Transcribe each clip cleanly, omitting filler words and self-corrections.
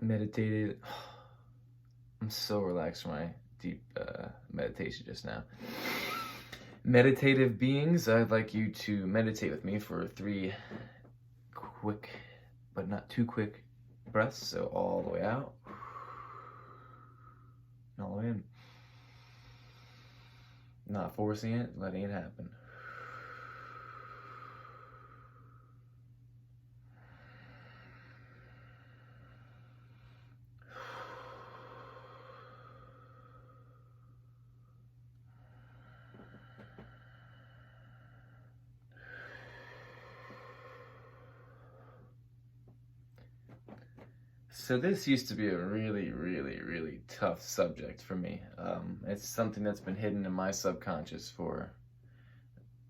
meditated. I'm so relaxed from my deep meditation just now. Meditative beings, I'd like you to meditate with me for 3 quick, but not too quick breaths. So all the way out, and all the way in. Not forcing it, letting it happen. So this used to be a really, really, really tough subject for me. It's something that's been hidden in my subconscious for,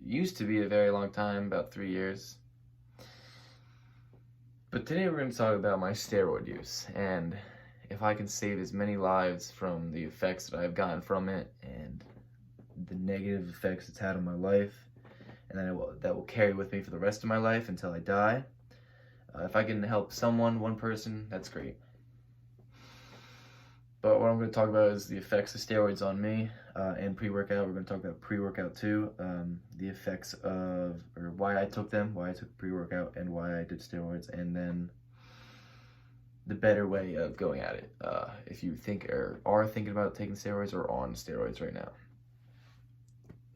used to be a very long time, about 3 years. But today we're going to talk about my steroid use, and if I can save as many lives from the effects that I've gotten from it, and the negative effects it's had on my life, and that will carry with me for the rest of my life until I die. If I can help someone, one person, that's great. But what I'm going to talk about is the effects of steroids on me and pre-workout. We're going to talk about pre-workout too, the effects of, or why I took them, why I took pre-workout, and why I did steroids, and then the better way of going at it. If you think or are thinking about taking steroids or on steroids right now.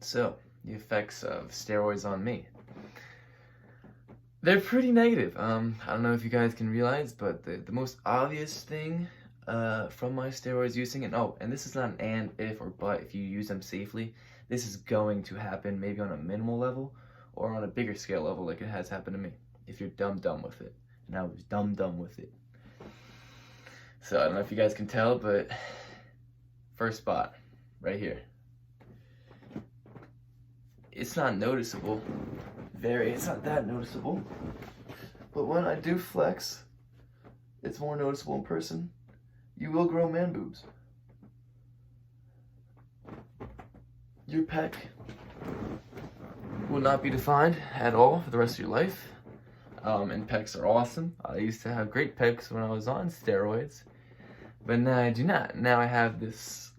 So, the effects of steroids on me. They're pretty negative. I don't know if you guys can realize, but the most obvious thing from my steroids using, and this is not an and, if, or but, if you use them safely, this is going to happen maybe on a minimal level or on a bigger scale level like it has happened to me, if you're dumb with it. And I was dumb with it. So I don't know if you guys can tell, but first spot, right here. It's not noticeable. It's not that noticeable. But when I do flex, it's more noticeable in person. You will grow man boobs. Your pec will not be defined at all for the rest of your life. And pecs are awesome. I used to have great pecs when I was on steroids, but now I do not. Now I have this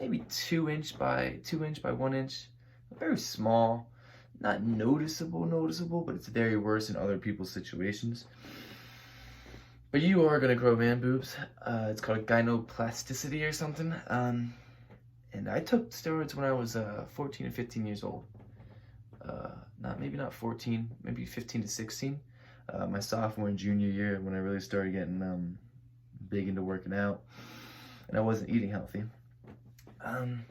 maybe 2 inch by 1 inch, very small, not noticeable, but it's very worse in other people's situations. But you are gonna grow man boobs. It's called gynoplasticity or something. And I took steroids when I was 14 and 15 years old. Maybe not 14, maybe 15 to 16. My sophomore and junior year, when I really started getting big into working out, and I wasn't eating healthy. And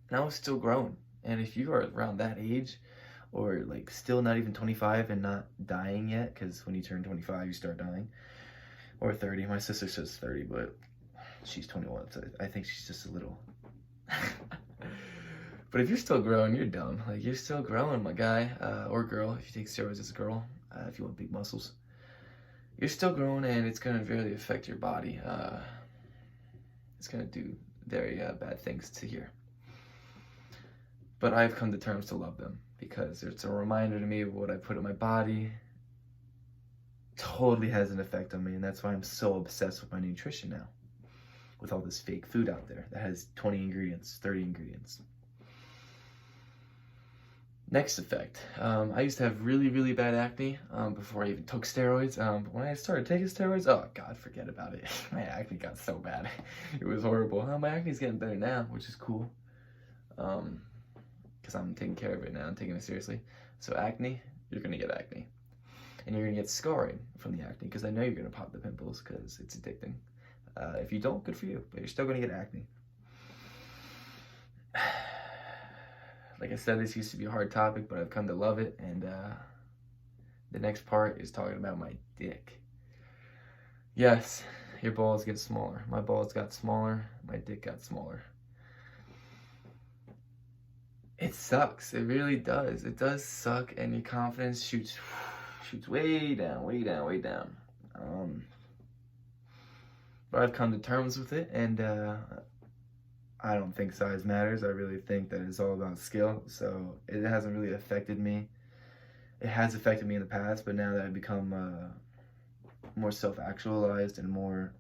I was still growing. And if you are around that age, or like still not even 25 and not dying yet, because when you turn 25 you start dying, or 30. My sister says 30, but she's 21, so I think she's just a little. But if you're still growing, you're dumb. Like, you're still growing, my guy, or girl, if you take steroids as a girl, if you want big muscles. You're still growing, and it's going to really affect your body. It's going to do very bad things to here. But I've come to terms to love them, because it's a reminder to me of what I put in my body totally has an effect on me, and that's why I'm so obsessed with my nutrition now, with all this fake food out there that has 20 ingredients, 30 ingredients. Next effect, I used to have really, really bad acne before I even took steroids. But when I started taking steroids, oh God, forget about it. My acne got so bad. It was horrible. My acne's getting better now, which is cool. Because I'm taking care of it now, I'm taking it seriously. So acne, you're gonna get acne. And you're gonna get scarring from the acne, because I know you're gonna pop the pimples, because it's addicting. If you don't, good for you, but you're still gonna get acne. Like I said, this used to be a hard topic, but I've come to love it, and the next part is talking about my dick. Yes, your balls get smaller. My balls got smaller, my dick got smaller. It sucks, it really does. It does suck, and your confidence shoots way down. But I've come to terms with it, and I don't think size matters. I really think that it's all about skill. So it hasn't really affected me. It has affected me in the past, but now that I've become more self-actualized and more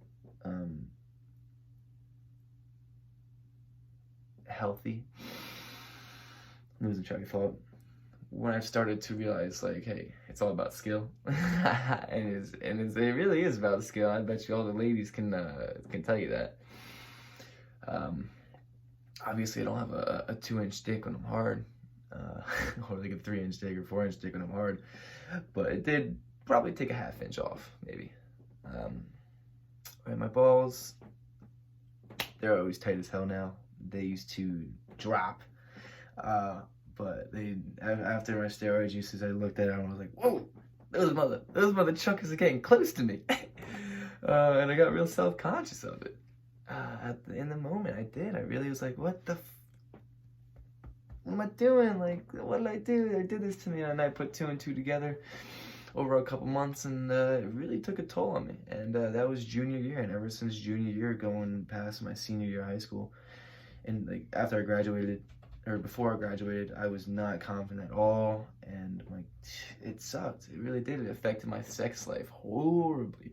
healthy. I'm losing track of thought. When I've started to realize, like, hey, it's all about skill, and it really is about skill. I bet you all the ladies can tell you that. Obviously, I don't have a 2-inch dick when I'm hard, or like a 3-inch dick or 4-inch dick when I'm hard, but it did probably take a 1/2 inch off, maybe. Right, my balls, they're always tight as hell now. They used to drop. But after my steroid uses, I looked at it and I was like, whoa, those mother chuckers are getting close to me. And I got real self-conscious of it. In the moment, I really was like, what am I doing? Like, what did I do? They did this to me. And I put 2 and 2 together over a couple months, and it really took a toll on me. And that was junior year, and ever since junior year, going past my senior year of high school, and like after I graduated, or before I graduated, I was not confident at all, and like, it sucked. It really did. It affected my sex life horribly.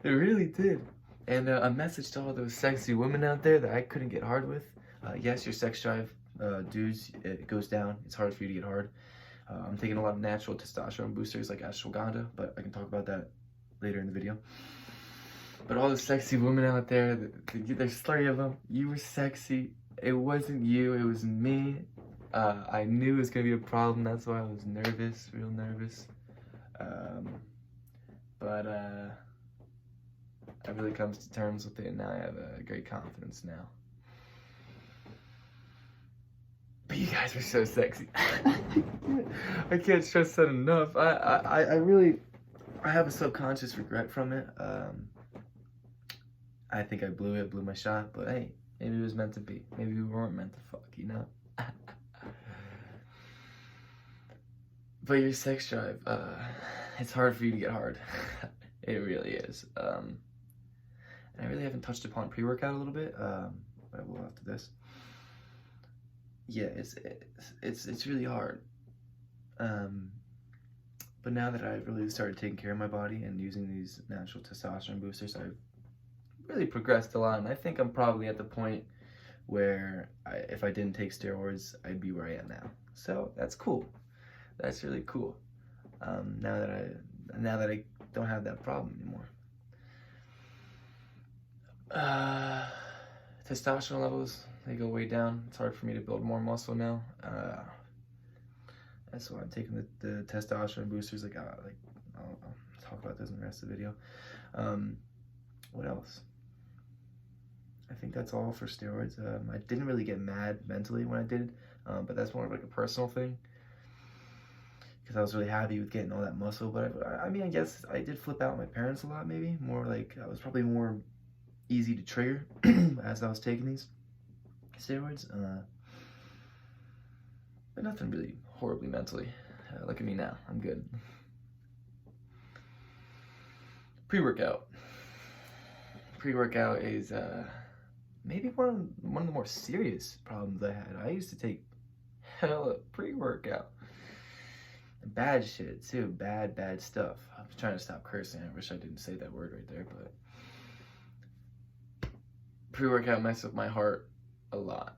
It really did. And a message to all those sexy women out there that I couldn't get hard with. Yes, your sex drive, dudes, it goes down. It's hard for you to get hard. I'm taking a lot of natural testosterone boosters like ashwagandha, but I can talk about that later in the video. But all the sexy women out there, there's 3 of them. You were sexy. It wasn't you, it was me. I knew it was gonna be a problem, that's why I was nervous, real nervous. But I really come to terms with it, and now I have a great confidence now. But you guys were so sexy. I can't stress that enough. I really have a subconscious regret from it. I think I blew my shot, but hey, maybe it was meant to be. Maybe we weren't meant to fuck, you know? But your sex drive, it's hard for you to get hard. It really is. And I really haven't touched upon pre-workout a little bit, but I will after this. Yeah, it's really hard. But now that I've really started taking care of my body and using these natural testosterone boosters, I've really progressed a lot, and I think I'm probably at the point where if I didn't take steroids, I'd be where I am now. So that's cool. That's really cool. Now that I don't have that problem anymore. Testosterone levels, they go way down. It's hard for me to build more muscle now. That's why I'm taking the testosterone boosters. Like I'll talk about this in the rest of the video. What else? I think that's all for steroids. I didn't really get mad mentally when I did, but that's more of like a personal thing, because I was really happy with getting all that muscle. But I mean, I guess I did flip out on my parents a lot, maybe. More like I was probably more easy to trigger as I was taking these steroids. But nothing really horribly mentally. Look at me now, I'm good. Pre-workout. Pre-workout is maybe one of the more serious problems I had. I used to take hella pre-workout. Bad shit too, bad stuff. I'm trying to stop cursing. I wish I didn't say that word right there, but pre-workout messed with my heart a lot.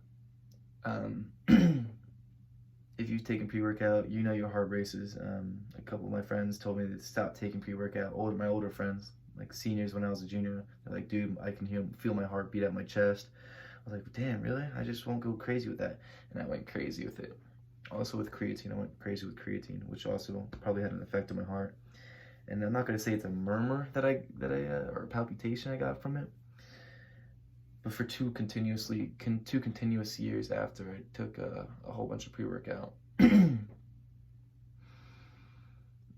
If you've taken pre-workout, you know your heart races. A couple of my friends told me to stop taking pre-workout. My older friends, like seniors when I was a junior, they're like, dude, I can feel my heart beat at my chest. I was like, damn, really? I just won't go crazy with that. And I went crazy with it. Also with creatine, I went crazy with creatine, which also probably had an effect on my heart. And I'm not gonna say it's a murmur or a palpitation I got from it, but for two continuous years after I took a whole bunch of pre-workout,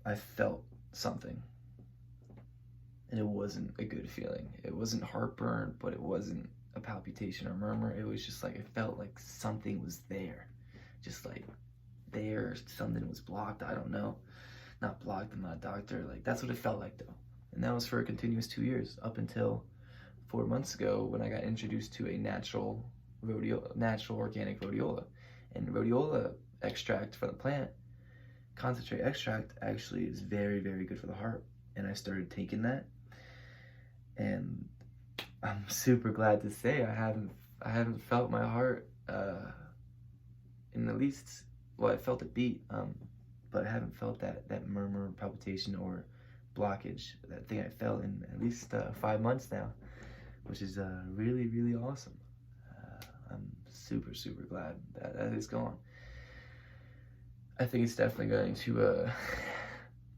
I felt something. And it wasn't a good feeling. It wasn't heartburn, but it wasn't a palpitation or murmur. It was just like, it felt like something was there. Just like there, something was blocked, I don't know. Not blocked, I'm not a doctor. Like, that's what it felt like though. And that was for a continuous 2 years, up until 4 months ago when I got introduced to a natural organic rhodiola. And rhodiola extract from the plant, concentrate extract, actually is very, very good for the heart. And I started taking that, and I'm super glad to say I haven't felt my heart in at least, well, I felt it beat, but I haven't felt that murmur, palpitation, or blockage, that thing I felt in at least 5 months now, which is really, really awesome. I'm super, super glad that is gone. I think it's definitely going to,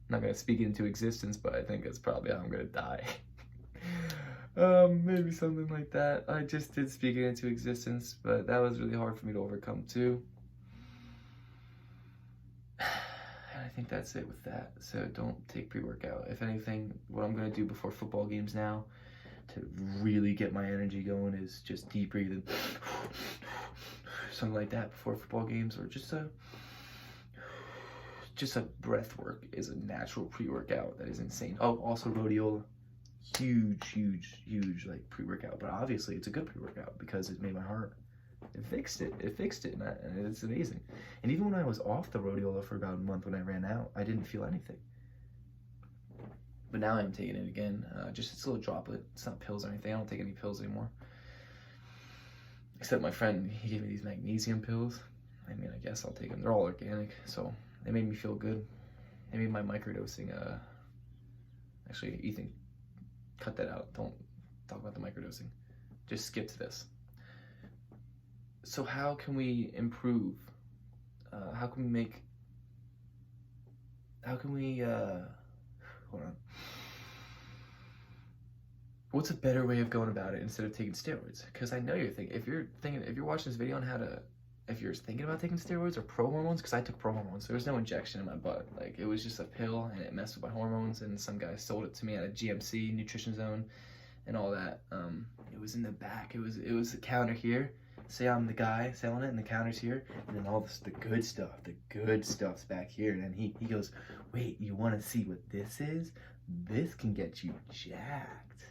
not going to speak it into existence, but I think that's probably how I'm going to die. Maybe something like that. I just did speak it into existence, but that was really hard for me to overcome too. And I think that's it with that. So don't take pre-workout. If anything, what I'm going to do before football games now to really get my energy going is just deep breathing. Something like that before football games, or just a breath work is a natural pre-workout that is insane. Oh, also rhodiola. Huge like pre-workout, but obviously it's a good pre-workout because it made my heart, it fixed it, and it's amazing. And even when I was off the rhodiola for about a month, when I ran out, I didn't feel anything, but now I'm taking it again. Just it's a little droplet, it's not pills or anything. I don't take any pills anymore, except my friend, he gave me these magnesium pills. I mean, I guess I'll take them. They're all organic, so they made me feel good. They made my microdosing, actually, Ethan, cut that out. Don't talk about the microdosing. Just skip to this. So how can we improve? How can we hold on. What's a better way of going about it instead of taking steroids? Because I know you're thinking, if you're watching this video on if you're thinking about taking steroids or pro hormones, because I took pro hormones. There was no injection in my butt. Like, it was just a pill, and it messed with my hormones, and some guy sold it to me at a GMC, Nutrition Zone, and all that. It was in the back. It was the counter here. Say I'm the guy selling it, and the counter's here, and then all this, the good stuff's back here. And then he goes, wait, you want to see what this is? This can get you jacked.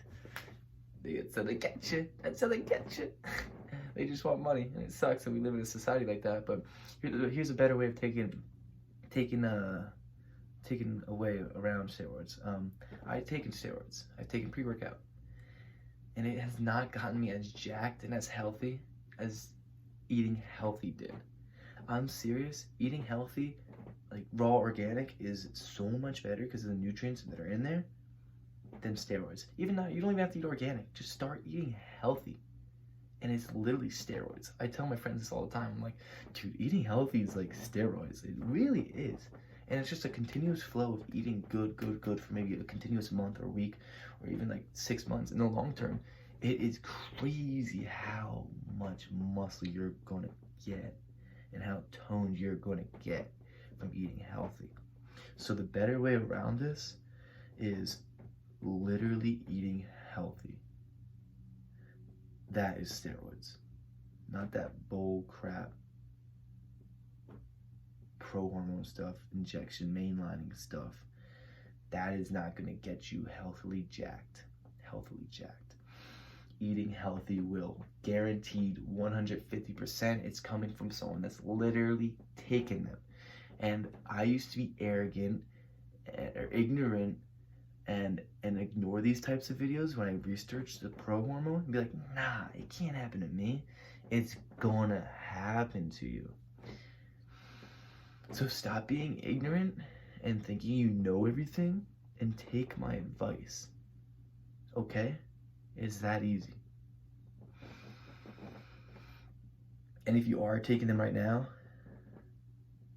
That's how they get you. That's how they get you. They just want money, and it sucks that we live in a society like that. But here's a better way of taking away around steroids. I've taken steroids. I've taken pre-workout, and it has not gotten me as jacked and as healthy as eating healthy did. I'm serious. Eating healthy, like raw organic, is so much better because of the nutrients that are in there than steroids. Even now, you don't even have to eat organic. Just start eating healthy. And it's literally steroids. I tell my friends this all the time. I'm like, dude, eating healthy is like steroids. It really is. And it's just a continuous flow of eating good for maybe a continuous month or a week or even like 6 months. In the long term, it is crazy how much muscle you're going to get and how toned you're going to get from eating healthy. So the better way around this is literally eating healthy. That is steroids, not that bull crap pro hormone stuff, injection, mainlining stuff. That is not going to get you healthily jacked. Eating healthy will, guaranteed 150%. It's coming from someone that's literally taken them. And I used to be arrogant or ignorant and ignore these types of videos when I researched the pro hormone and be like, nah, it can't happen to me. It's gonna happen to you. So stop being ignorant and thinking you know everything and take my advice. Okay? It's that easy. And if you are taking them right now,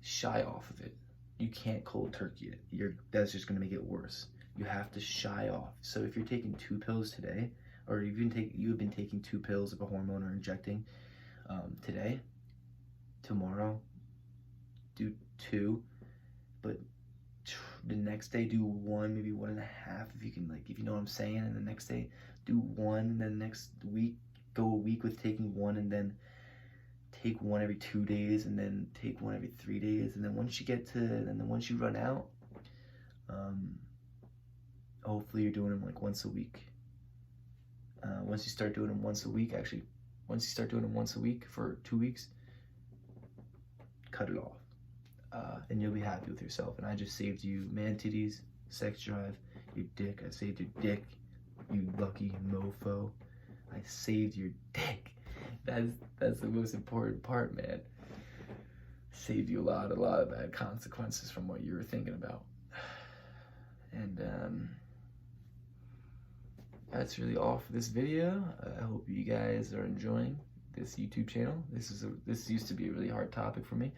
shy off of it. You can't cold turkey it. That's just gonna make it worse. You have to shy off. So if you're taking 2 pills today, or you have been taking 2 pills of a hormone or injecting today, tomorrow do 2, but the next day do 1, maybe 1.5 if you can, like, if you know what I'm saying. And the next day do 1, and then next week go a week with taking 1, and then take 1 every 2 days, and then take 1 every 3 days, and then once you run out, hopefully you're doing them like once a week. Once you start doing them once a week for 2 weeks, cut it off, and you'll be happy with yourself. And I just saved you man titties, sex drive, your dick. I saved your dick, you lucky mofo. I saved your dick. That's the most important part, man. Saved you a lot of bad consequences from what you were thinking about. And that's really all for this video. I hope you guys are enjoying this YouTube channel. This used to be a really hard topic for me,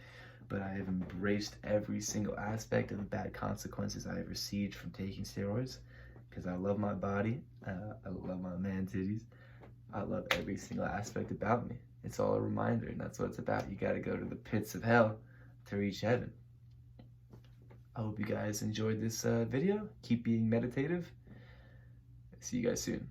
but I have embraced every single aspect of the bad consequences I have received from taking steroids, because I love my body, I love my man titties, I love every single aspect about me. It's all a reminder, and that's what it's about. You gotta go to the pits of hell to reach heaven. I hope you guys enjoyed this video. Keep being meditative. See you guys soon.